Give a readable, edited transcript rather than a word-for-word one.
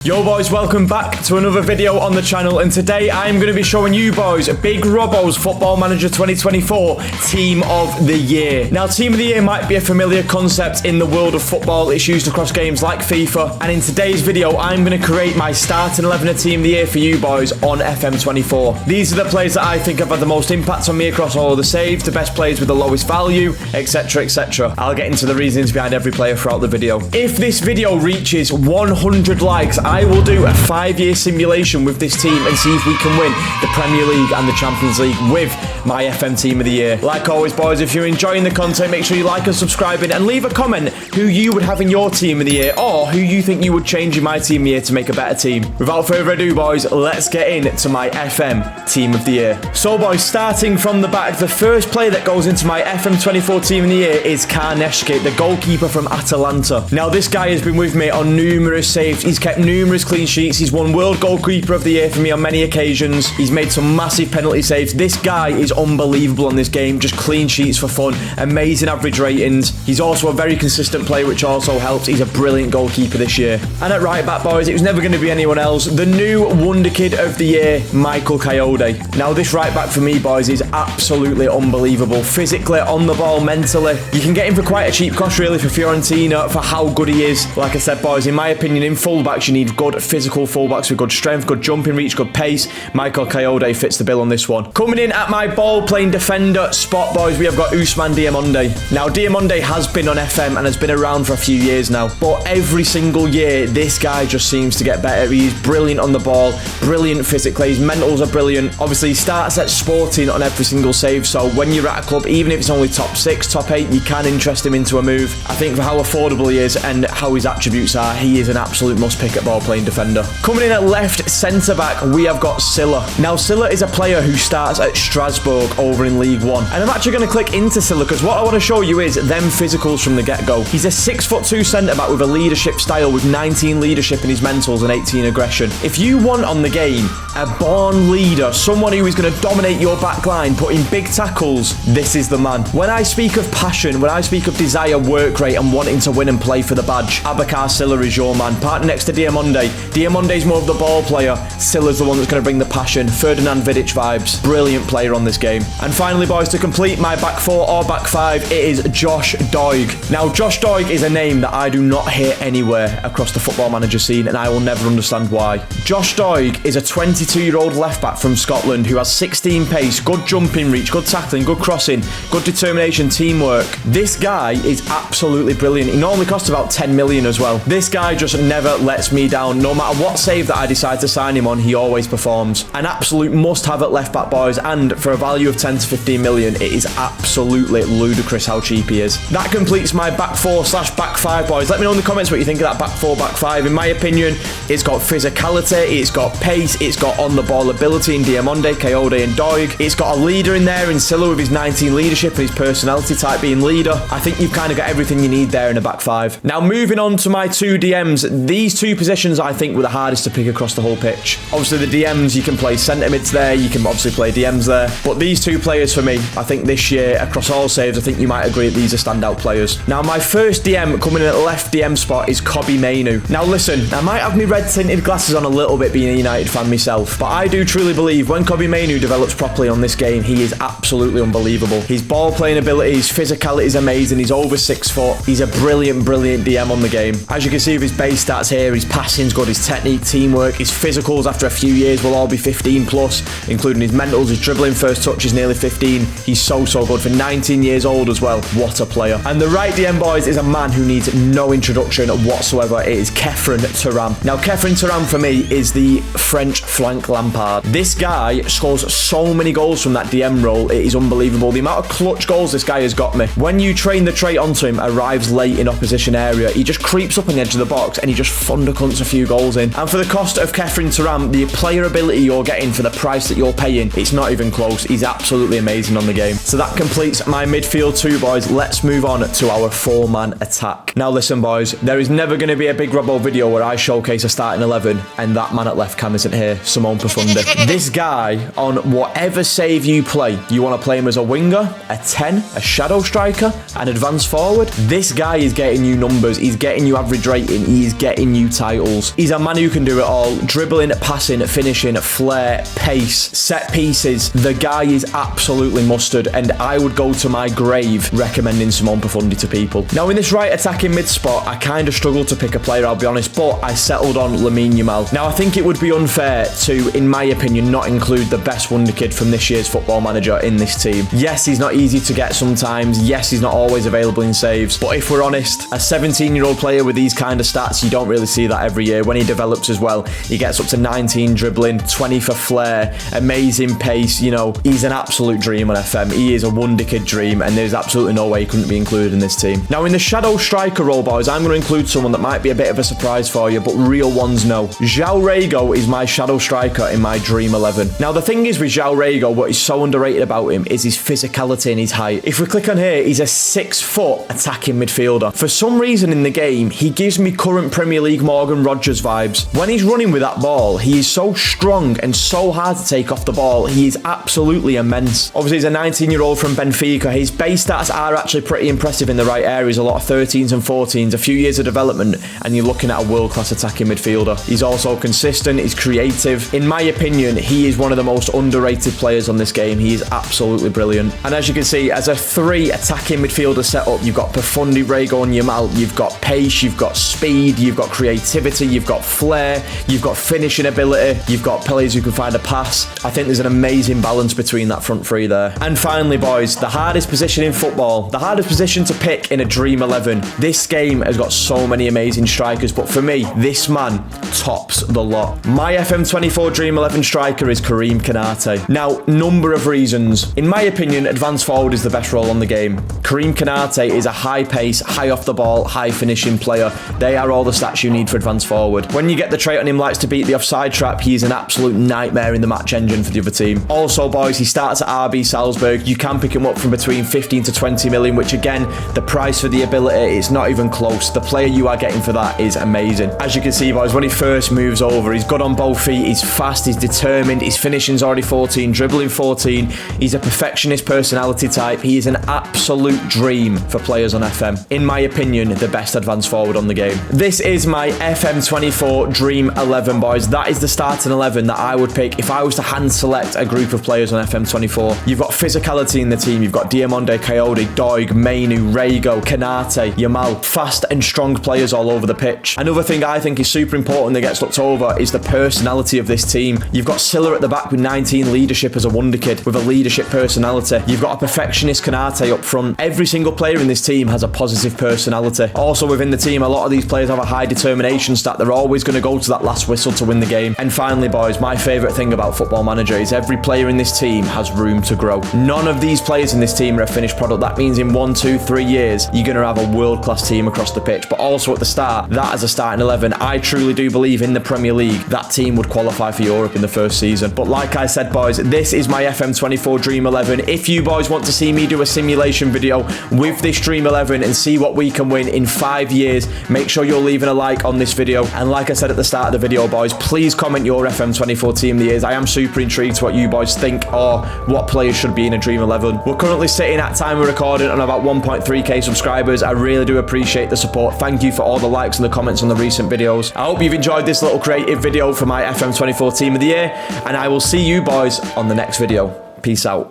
Yo boys, welcome back to another video on the channel, and today I'm going to be showing you boys Big Robbo's Football Manager 2024 Team of the Year. Now, Team of the Year might be a familiar concept in the world of football. It's used across games like FIFA, and in today's video I'm going to create my starting 11 of Team of the Year for you boys on FM24. These are the players that I think have had the most impact on me across all of the saves, the best players with the lowest value, etc, etc. I'll get into the reasons behind every player throughout the video. If this video reaches 100 likes, I will do a 5-year simulation with this team and see if we can win the Premier League and the Champions League with my FM Team of the Year. Like always boys, if you're enjoying the content, make sure you like and subscribe and leave a comment who you would have in your Team of the Year, or who you think you would change in my Team of the Year to make a better team. Without further ado boys, let's get into my FM Team of the Year. So boys, starting from the back, the first player that goes into my FM24 Team of the Year is Karneshke, the goalkeeper from Atalanta. Now this guy has been with me on numerous saves, he's kept numerous clean sheets, he's won World Goalkeeper of the Year for me on many occasions, he's made some massive penalty saves. This guy is unbelievable on this game, just clean sheets for fun, amazing average ratings. He's also a very consistent player, which also helps. He's a brilliant goalkeeper this year. And at right back boys, it was never going to be anyone else, the new Wonder Kid of the Year, Michael Coyote. Now this right back for me boys is absolutely unbelievable, physically, on the ball, mentally. You can get him for quite a cheap cost really for Fiorentina for how good he is. Like I said boys, in my opinion, in fullbacks you need good physical fullbacks with good strength, good jumping reach, good pace. Michael Coyote fits the bill on this one. Coming in at my ball playing defender spot boys, we have got Ousmane Diamonde. Now Diamonde has been on FM and has been around for a few years now, but every single year this guy just seems to get better. He's brilliant on the ball, brilliant physically, his mentals are brilliant. Obviously he starts at Sporting on every single save, so when you're at a club, even if it's only top 6, top 8, you can interest him into a move. I think for how affordable he is and how his attributes are, he is an absolute must pick at ball playing defender. Coming in at left centre back, we have got Silla. Now Silla is a player who starts at Strasbourg over in League One, and I'm actually going to click into Silla because what I want to show you is them physicals from the get-go. He's a 6'2" centre back with a leadership style with 19 leadership in his mentals and 18 aggression. If you want on the game a born leader, someone who is going to dominate your back line, put in big tackles, this is the man. When I speak of passion, when I speak of desire, work rate and wanting to win and play for the badge, Abakar Silla is your man. Partner next to Diamonde. Diamonde's more of the ball player, Silla's the one that's going to bring the passion. Ferdinand Vidic vibes. Brilliant player on this game. And finally boys, to complete my back 4 or back 5, it is Josh Doig. Now Josh Doig is a name that I do not hear anywhere across the Football Manager scene, and I will never understand why. Josh Doig is a 22-year-old left back from Scotland who has 16 pace, good jumping reach, good tackling, good crossing, good determination, teamwork. This guy is absolutely brilliant. He normally costs about 10 million as well. This guy just never lets me down. No matter what save that I decide to sign him on, he always performs. An absolute must-have at left back boys, and for a value of 10 to 15 million, it is absolutely ludicrous how cheap he is. That completes my back 4/back 5 boys. Let me know in the comments what you think of that back 4, back 5. In my opinion, it's got physicality, it's got pace, it's got on-the-ball ability in Diamonde, Coyote and Doig. It's got a leader in there in Silla with his 19 leadership and his personality type being leader. I think you've kind of got everything you need there in a back 5. Now moving on to my 2 DMs. These 2 positions I think were the hardest to pick across the whole pitch. Obviously the DMs, you can play centre mids there, you can obviously play DMs there, but these 2 players for me, I think this year across all saves, I think you might agree that these are standout players. Now my first DM coming in at the left DM spot is Kobbie Mainoo. Now listen, I might have my red tinted glasses on a little bit being a United fan myself, but I do truly believe when Kobbie Mainoo develops properly on this game, he is absolutely unbelievable. His ball playing ability, his physicality is amazing, he's over 6 foot, he's a brilliant DM on the game. As you can see with his base stats here, his passing's good, his technique, teamwork, his physicals after a few years will all be 15 plus, including his mentals, his dribbling, first touch is nearly 15. He's so good for 19 years old as well. What a player. And the right DM boys is a man who needs no introduction whatsoever. It is Khéphren Thuram. Now Khéphren Thuram for me is the French Frank Lampard. This guy scores so many goals from that DM role, it is unbelievable. The amount of clutch goals this guy has got me. When you train the trait onto him, arrives late in opposition area, he just creeps up on the edge of the box and he just thundercunts a few goals in. And for the cost of Khéphren Thuram, the player ability you're getting for the price that you're paying, it's not even close. He's absolutely amazing on the game. So that completes my midfield 2 boys. Let's move on to our 4-man attack. Now listen boys, there is never going to be a Big Robbo video where I showcase a starting 11, and that man at left cam isn't here, Simone Profundi. This guy, on whatever save you play, you want to play him as a winger, a 10, a shadow striker, an advanced forward, this guy is getting you numbers, he's getting you average rating, he's getting you titles. He's a man who can do it all. Dribbling, passing, finishing, flair, pace, set pieces. The guy is absolutely mustard, and I would go to my grave recommending Simone Profundi to people. Now, in this right attacking mid spot, I kind of struggled to pick a player, I'll be honest, but I settled on Lamine Yamal. Now, I think it would be unfair to, in my opinion, not include the best wonder kid from this year's Football Manager in this team. Yes, he's not easy to get sometimes. Yes, he's not always available in saves. But if we're honest, a 17-year-old player with these kind of stats, you don't really see that every year. When he develops as well, he gets up to 19 dribbling, 20 for flair, amazing pace. You know, he's an absolute dream on FM. He is a wonder kid dream, and there's absolutely no way he couldn't be included in this team. Now, in the shadow striker role, boys, I'm going to include someone that might be a bit of a surprise for you, but real ones know. João Rego is my shadow striker in my dream 11. Now, the thing is with João Rego, what is so underrated about him is his physicality and his height. If we click on here, he's a 6-foot attacking midfielder. For some reason in the game, he gives me current Premier League Morgan Rogers vibes. When he's running with that ball, he is so strong and so hard to take off the ball. He is absolutely immense. Obviously, he's a 19-year-old from Benfica. His base stats are actually pretty impressive in the right areas. A lot of 13s and 14s, a few years of development, and you're looking at a world-class attacking midfielder. He's also consistent, he's creative. In my opinion, he is one of the most underrated players on this game. He is absolutely brilliant. And as you can see, as a 3 attacking midfielder setup, you've got Profundi, Rego and Yamal. You've got pace, you've got speed, you've got creativity, you've got flair, you've got finishing ability, you've got players who can find a pass. I think there's an amazing balance between that front 3 there. And finally, boys, the hardest position in football, the hardest position to pick in a Dream 11. This game has got so many amazing strikers, but for me, this man tops the lot. My FM24 Dream 11 striker is Karim Konate. Now, number of reasons. In my opinion, advanced forward is the best role on the game. Karim Konate is a high pace, high off the ball, high finishing player. They are all the stats you need for advanced forward. When you get the trait on him likes to beat the offside trap, he's an absolute nightmare in the match engine for the other team. Also, boys, he starts at RB Salzburg. You can pick him up from between 15 to 20 million, which again, the price for the ability is not even close. The player you are getting for that is amazing. As you can see, boys, when he first moves over, he's good on both feet, he's fast, he's determined, his finishing's already 14, dribbling 14. He's a perfectionist personality type. He is an absolute dream for players on FM. In my opinion, the best advanced forward on the game. This is my FM24 Dream 11, boys. That is the starting 11 that I would pick if I was to hand select a group of players on FM24. You've got physicality in the team. You've got Diamonde, Coyote, Doig, Mainu, Rego, Konate, Yamal. Fast and strong players all over the pitch. Another thing I think is super important that gets looked over is the personality of this team. You've got Silla at the back with 19 leadership as a wonder kid with a leadership personality. You've got a perfectionist Konate up front. Every single player in this team has a positive personality. Also within the team, a lot of these players have a high determination stat. They're always going to go to that last whistle to win the game. And finally, boys, my favourite thing about Football Manager is every player in this team has room to grow. None of these players in this team are a finished product. That means in 1, 2, 3 years, you're going to have a world-class team across the pitch. But also at the start, that as a starting 11, I truly do believe in the Premier League, that team would qualify for Europe in the first season. But like I said, boys, this is my FM24 Dream 11. If you boys want to see me do a simulation video with this Dream 11 and see what we can win in 5 years, make sure you're leaving a like on this video. And like I said at the start of the video, boys, please comment your FM24 Team of the Years. I am super intrigued to what you boys think or what players should be in a Dream 11. We're currently sitting at time of recording on about 1.3k subscribers. I really do appreciate the support. Thank you for all the likes and the comments on the recent videos. I hope you've enjoyed this little creative video for my FM24 Team of the Year, and I will see you boys on the next video. Peace out.